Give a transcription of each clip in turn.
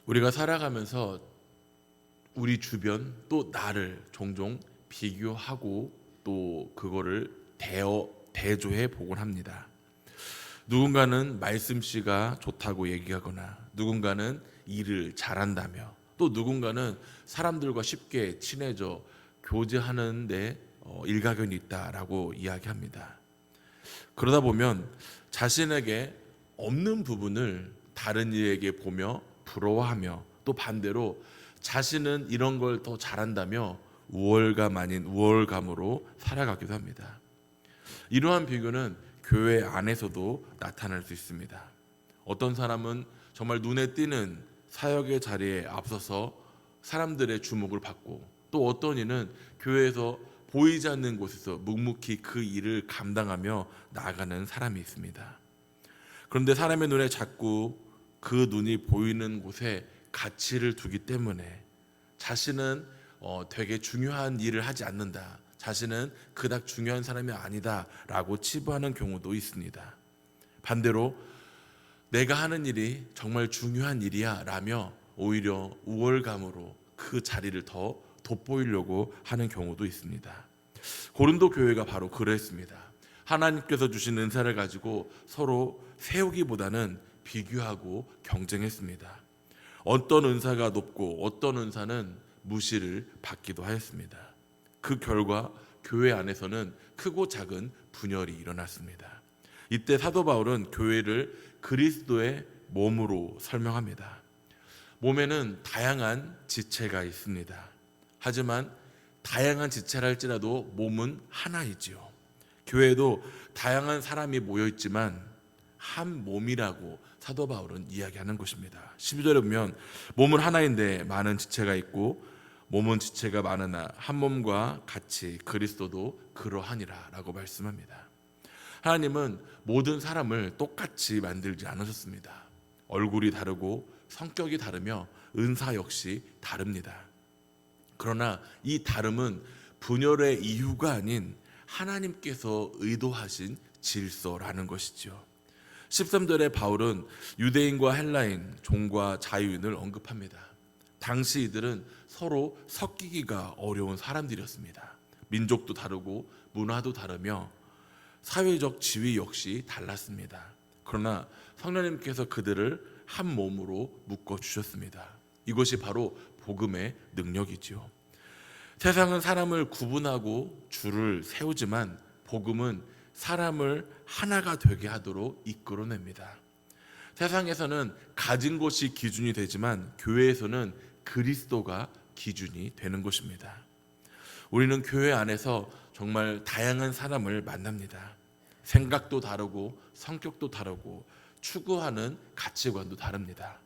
우리가 살아가면서 우리 주변 또 나를 종종 비교하고 또 그거를 대조해 보곤 합니다. 누군가는 말씀씨가 좋다고 얘기하거나 누군가는 일을 잘한다며 또 누군가는 사람들과 쉽게 친해져 교제하는데 일가견이 있다라고 이야기합니다. 그러다 보면 자신에게 없는 부분을 다른 이에게 보며 부러워하며 또 반대로 자신은 이런 걸 더 잘한다며 우월감 아닌 우월감으로 살아가기도 합니다. 이러한 비교는 교회 안에서도 나타날 수 있습니다. 어떤 사람은 정말 눈에 띄는 사역의 자리에 앞서서 사람들의 주목을 받고 또 어떤 이는 교회에서 보이지 않는 곳에서 묵묵히 그 일을 감당하며 나아가는 사람이 있습니다. 그런데 사람의 눈에 자꾸 그 눈이 보이는 곳에 가치를 두기 때문에 자신은 되게 중요한 일을 하지 않는다. 자신은 그닥 중요한 사람이 아니다 라고 치부하는 경우도 있습니다. 반대로 내가 하는 일이 정말 중요한 일이야 라며 오히려 우월감으로 그 자리를 더 돋보이려고 하는 경우도 있습니다. 고린도 교회가 바로 그랬습니다. 하나님께서 주신 은사를 가지고 서로 세우기보다는 비교하고 경쟁했습니다. 어떤 은사가 높고 어떤 은사는 무시를 받기도 하였습니다. 그 결과 교회 안에서는 크고 작은 분열이 일어났습니다. 이때 사도 바울은 교회를 그리스도의 몸으로 설명합니다. 몸에는 다양한 지체가 있습니다. 하지만 다양한 지체라 할지라도 몸은 하나이지요. 교회에도 다양한 사람이 모여 있지만 한 몸이라고 사도 바울은 이야기하는 것입니다. 12절에 보면 몸은 하나인데 많은 지체가 있고 몸은 지체가 많으나 한 몸과 같이 그리스도도 그러하니라 라고 말씀합니다. 하나님은 모든 사람을 똑같이 만들지 않으셨습니다. 얼굴이 다르고 성격이 다르며 은사 역시 다릅니다. 그러나 이 다름은 분열의 이유가 아닌 하나님께서 의도하신 질서라는 것이죠. 13절에 바울은 유대인과 헬라인, 종과 자유인을 언급합니다. 당시 이들은 서로 섞이기가 어려운 사람들이었습니다. 민족도 다르고 문화도 다르며 사회적 지위 역시 달랐습니다. 그러나 성령님께서 그들을 한 몸으로 묶어주셨습니다. 이것이 바로 복음의 능력이지요. 세상은 사람을 구분하고 줄을 세우지만 복음은 사람을 하나가 되게 하도록 이끌어냅니다. 세상에서는 가진 것이 기준이 되지만 교회에서는 그리스도가 기준이 되는 것입니다. 우리는 교회 안에서 정말 다양한 사람을 만납니다. 생각도 다르고 성격도 다르고 추구하는 가치관도 다릅니다.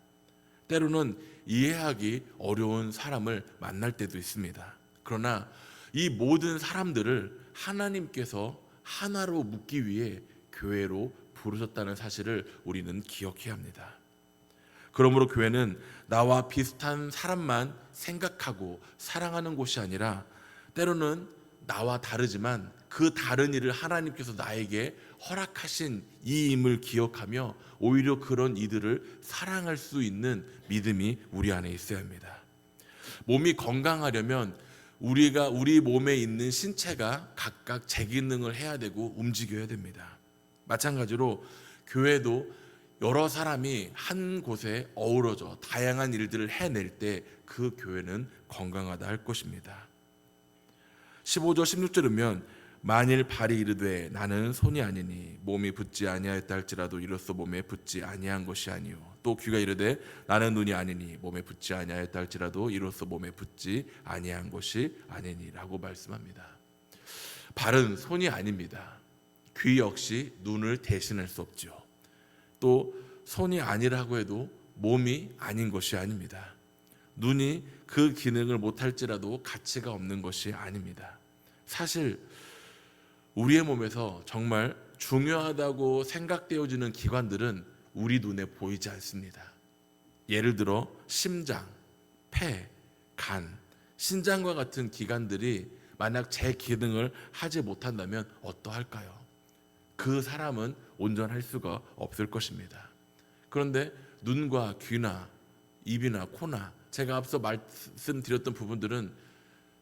때로는 이해하기 어려운 사람을 만날 때도 있습니다. 그러나 이 모든 사람들을 하나님께서 하나로 묶기 위해 교회로 부르셨다는 사실을 우리는 기억해야 합니다. 그러므로 교회는 나와 비슷한 사람만 생각하고 사랑하는 곳이 아니라 때로는 나와 다르지만 그 다른 일을 하나님께서 나에게 허락하신 이임을 기억하며 오히려 그런 이들을 사랑할 수 있는 믿음이 우리 안에 있어야 합니다. 몸이 건강하려면 우리 몸에 있는 신체가 각각 제 기능을 해야 되고 움직여야 됩니다. 마찬가지로 교회도 여러 사람이 한 곳에 어우러져 다양한 일들을 해낼 때 그 교회는 건강하다 할 것입니다. 15절 16절이면 만일 발이 이르되 나는 손이 아니니 몸이 붙지 아니하였다 할지라도 이로써 몸에 붙지 아니한 것이 아니요 또 귀가 이르되 나는 눈이 아니니 몸에 붙지 아니하였다 할지라도 이로써 몸에 붙지 아니한 것이 아니니라고 말씀합니다. 발은 손이 아닙니다. 귀 역시 눈을 대신할 수 없죠. 또 손이 아니라고 해도 몸이 아닌 것이 아닙니다. 눈이 그 기능을 못할지라도 가치가 없는 것이 아닙니다. 사실 우리의 몸에서 정말 중요하다고 생각되어지는 기관들은 우리 눈에 보이지 않습니다. 예를 들어 심장, 폐, 간, 신장과 같은 기관들이 만약 제 기능을 하지 못한다면 어떠할까요? 그 사람은 온전할 수가 없을 것입니다. 그런데 눈과 귀나 입이나 코나 제가 앞서 말씀드렸던 부분들은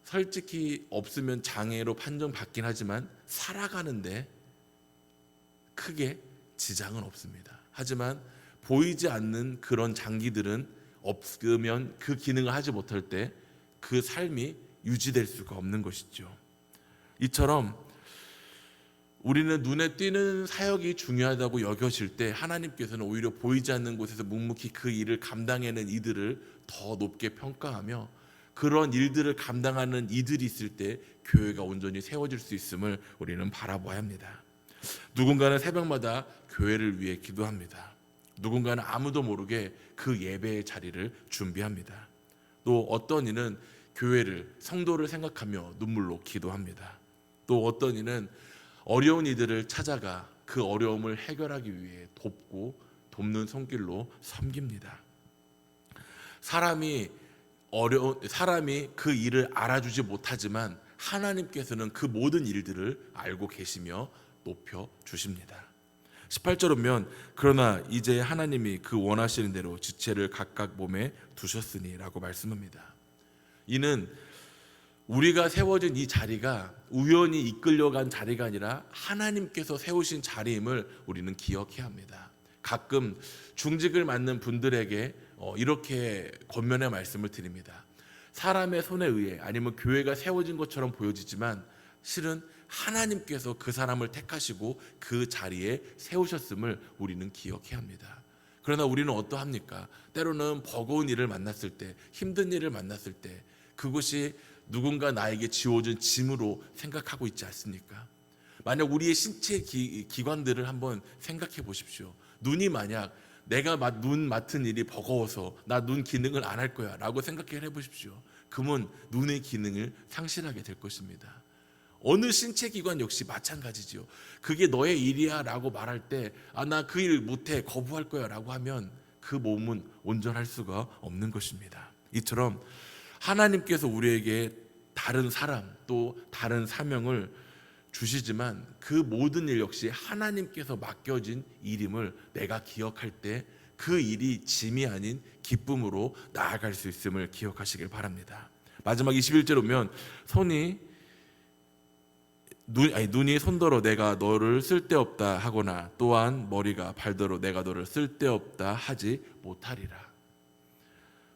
솔직히 없으면 장애로 판정받긴 하지만 살아가는데 크게 지장은 없습니다. 하지만 보이지 않는 그런 장기들은 없으면 그 기능을 하지 못할 때 그 삶이 유지될 수가 없는 것이죠. 이처럼 우리는 눈에 띄는 사역이 중요하다고 여겨질 때 하나님께서는 오히려 보이지 않는 곳에서 묵묵히 그 일을 감당해낸 이들을 더 높게 평가하며 그런 일들을 감당하는 이들이 있을 때 교회가 온전히 세워질 수 있음을 우리는 바라봐야 합니다. 누군가는 새벽마다 교회를 위해 기도합니다. 누군가는 아무도 모르게 그 예배의 자리를 준비합니다. 또 어떤 이는 교회를, 성도를 생각하며 눈물로 기도합니다. 또 어떤 이는 어려운 이들을 찾아가 그 어려움을 해결하기 위해 돕는 손길로 섬깁니다. 사람이 그 일을 알아주지 못하지만 하나님께서는 그 모든 일들을 알고 계시며 높여 주십니다. 18절 보면 그러나 이제 하나님이 그 원하시는 대로 지체를 각각 몸에 두셨으니 라고 말씀합니다. 이는 우리가 세워진 이 자리가 우연히 이끌려간 자리가 아니라 하나님께서 세우신 자리임을 우리는 기억해야 합니다. 가끔 중직을 맡는 분들에게 이렇게 권면의 말씀을 드립니다. 사람의 손에 의해 아니면 교회가 세워진 것처럼 보여지지만 실은 하나님께서 그 사람을 택하시고 그 자리에 세우셨음을 우리는 기억해야 합니다. 그러나 우리는 어떠합니까? 때로는 버거운 일을 만났을 때, 힘든 일을 만났을 때 그것이 누군가 나에게 지워진 짐으로 생각하고 있지 않습니까? 만약 우리의 신체 기관들을 한번 생각해 보십시오. 눈이 만약 내가 눈 맡은 일이 버거워서 나 눈 기능을 안 할 거야 라고 생각해 보십시오. 그러면 눈의 기능을 상실하게 될 것입니다. 어느 신체 기관 역시 마찬가지지요. 그게 너의 일이야 라고 말할 때 나 그 일 못해 거부할 거야 라고 하면 그 몸은 온전할 수가 없는 것입니다. 이처럼 하나님께서 우리에게 다른 사람 또 다른 사명을 주시지만 그 모든 일 역시 하나님께서 맡겨진 일임을 내가 기억할 때 그 일이 짐이 아닌 기쁨으로 나아갈 수 있음을 기억하시길 바랍니다. 마지막 21절 보면 눈이 손더러 내가 너를 쓸데없다 하거나 또한 머리가 발더러 내가 너를 쓸데없다 하지 못하리라.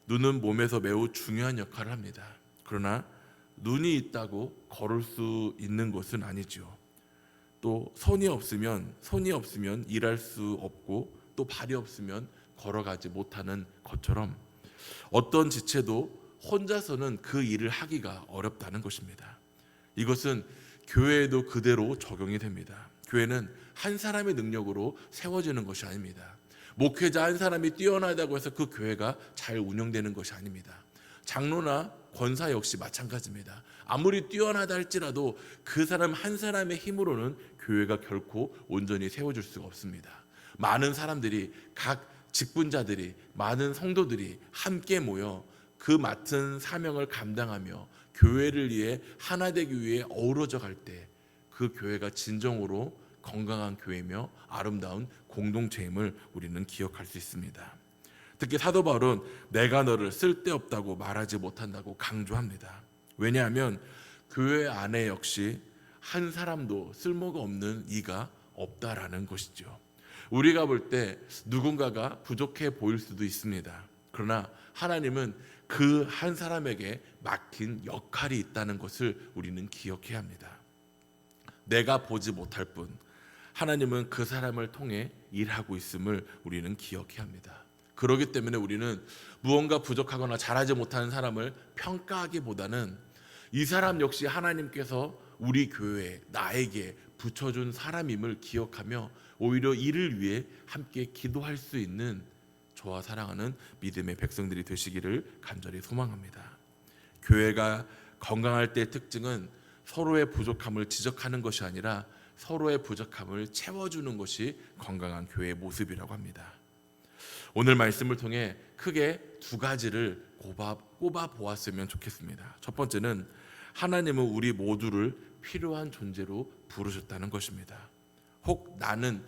눈은 몸에서 매우 중요한 역할을 합니다. 그러나 눈이 있다고 걸을 수 있는 것은 아니죠. 또 손이 없으면 일할 수 없고 또 발이 없으면 걸어가지 못하는 것처럼 어떤 지체도 혼자서는 그 일을 하기가 어렵다는 것입니다. 이것은 교회에도 그대로 적용이 됩니다. 교회는 한 사람의 능력으로 세워지는 것이 아닙니다. 목회자 한 사람이 뛰어나다고 해서 그 교회가 잘 운영되는 것이 아닙니다. 장로나 권사 역시 마찬가지입니다. 아무리 뛰어나다 할지라도 그 사람 한 사람의 힘으로는 교회가 결코 온전히 세워질 수가 없습니다. 많은 사람들이, 각 직분자들이, 많은 성도들이 함께 모여 그 맡은 사명을 감당하며 교회를 위해 하나 되기 위해 어우러져 갈 때 그 교회가 진정으로 건강한 교회며 아름다운 공동체임을 우리는 기억할 수 있습니다. 특히 사도 바울은 내가 너를 쓸데없다고 말하지 못한다고 강조합니다. 왜냐하면 교회 안에 역시 한 사람도 쓸모가 없는 이가 없다라는 것이죠. 우리가 볼 때 누군가가 부족해 보일 수도 있습니다. 그러나 하나님은 그 한 사람에게 맡긴 역할이 있다는 것을 우리는 기억해야 합니다. 내가 보지 못할 뿐 하나님은 그 사람을 통해 일하고 있음을 우리는 기억해야 합니다. 그렇기 때문에 우리는 무언가 부족하거나 잘하지 못하는 사람을 평가하기보다는 이 사람 역시 하나님께서 우리 교회에 나에게 붙여준 사람임을 기억하며 오히려 이를 위해 함께 기도할 수 있는 저와 사랑하는 믿음의 백성들이 되시기를 간절히 소망합니다. 교회가 건강할 때의 특징은 서로의 부족함을 지적하는 것이 아니라 서로의 부족함을 채워주는 것이 건강한 교회의 모습이라고 합니다. 오늘 말씀을 통해 크게 두 가지를 꼽아 보았으면 좋겠습니다. 첫 번째는 하나님은 우리 모두를 필요한 존재로 부르셨다는 것입니다. 혹 나는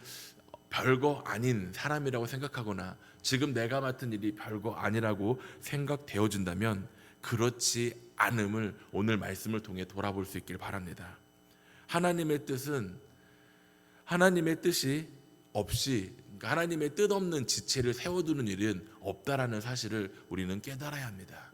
별거 아닌 사람이라고 생각하거나 지금 내가 맡은 일이 별거 아니라고 생각되어진다면 그렇지 않음을 오늘 말씀을 통해 돌아볼 수 있길 바랍니다. 하나님의 뜻이 없이, 하나님의 뜻 없는 지체를 세워두는 일은 없다라는 사실을 우리는 깨달아야 합니다.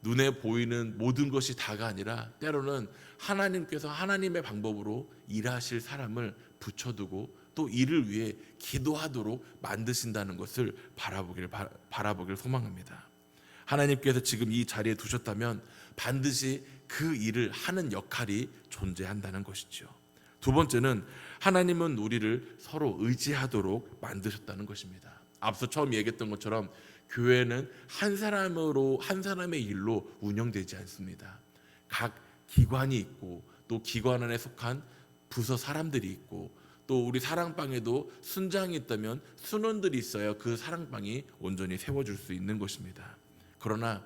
눈에 보이는 모든 것이 다가 아니라 때로는 하나님께서 하나님의 방법으로 일하실 사람을 붙여두고 또 이를 위해 기도하도록 만드신다는 것을 바라보길 소망합니다. 하나님께서 지금 이 자리에 두셨다면 반드시 그 일을 하는 역할이 존재한다는 것이죠. 두 번째는 하나님은 우리를 서로 의지하도록 만드셨다는 것입니다. 앞서 처음 얘기했던 것처럼 교회는 한 사람의 일로 운영되지 않습니다. 각 기관이 있고 또 기관 안에 속한 부서 사람들이 있고 또 우리 사랑방에도 순장이 있다면 순원들이 있어야 그 사랑방이 온전히 세워질 수 있는 것입니다. 그러나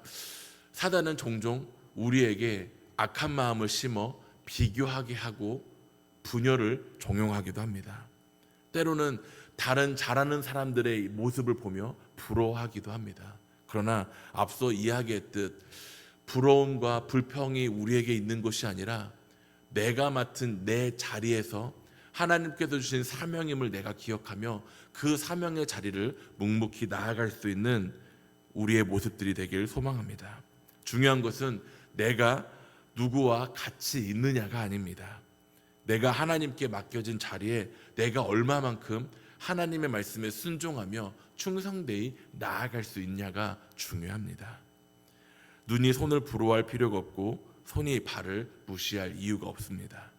사단은 종종 우리에게 악한 마음을 심어 비교하게 하고 분열을 종용하기도 합니다. 때로는 다른 잘하는 사람들의 모습을 보며 부러워하기도 합니다. 그러나 앞서 이야기했듯 부러움과 불평이 우리에게 있는 것이 아니라 내가 맡은 내 자리에서 하나님께서 주신 사명임을 내가 기억하며 그 사명의 자리를 묵묵히 나아갈 수 있는 우리의 모습들이 되길 소망합니다. 중요한 것은 내가 누구와 같이 있느냐가 아닙니다. 내가 하나님께 맡겨진 자리에 내가 얼마만큼 하나님의 말씀에 순종하며 충성되이 나아갈 수 있냐가 중요합니다. 눈이 손을 부러워할 필요가 없고 손이 발을 무시할 이유가 없습니다.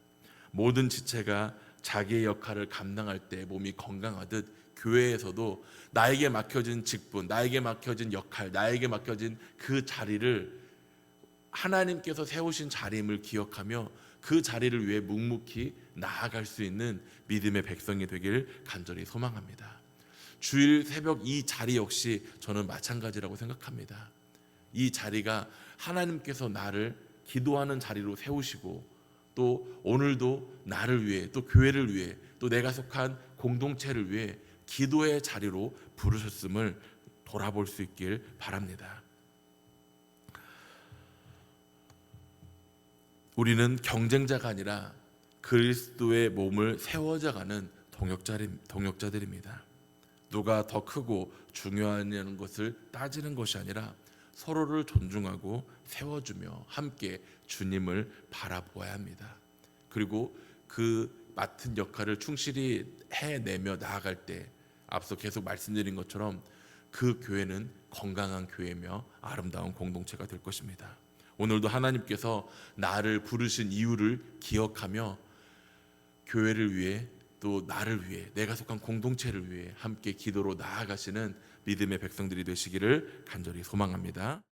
모든 지체가 자기의 역할을 감당할 때 몸이 건강하듯 교회에서도 나에게 맡겨진 직분, 나에게 맡겨진 역할, 나에게 맡겨진 그 자리를 하나님께서 세우신 자리임을 기억하며 그 자리를 위해 묵묵히 나아갈 수 있는 믿음의 백성이 되길 간절히 소망합니다. 주일 새벽 이 자리 역시 저는 마찬가지라고 생각합니다. 이 자리가 하나님께서 나를 기도하는 자리로 세우시고 또 오늘도 나를 위해 또 교회를 위해 또 내가 속한 공동체를 위해 기도의 자리로 부르셨음을 돌아볼 수 있길 바랍니다. 우리는 경쟁자가 아니라 그리스도의 몸을 세워져가는 동역자들입니다. 누가 더 크고 중요하냐는 것을 따지는 것이 아니라 서로를 존중하고 세워주며 함께 주님을 바라보아야 합니다. 그리고 그 맡은 역할을 충실히 해내며 나아갈 때 앞서 계속 말씀드린 것처럼 그 교회는 건강한 교회며 아름다운 공동체가 될 것입니다. 오늘도 하나님께서 나를 부르신 이유를 기억하며 교회를 위해 또 나를 위해 내가 속한 공동체를 위해 함께 기도로 나아가시는 믿음의 백성들이 되시기를 간절히 소망합니다.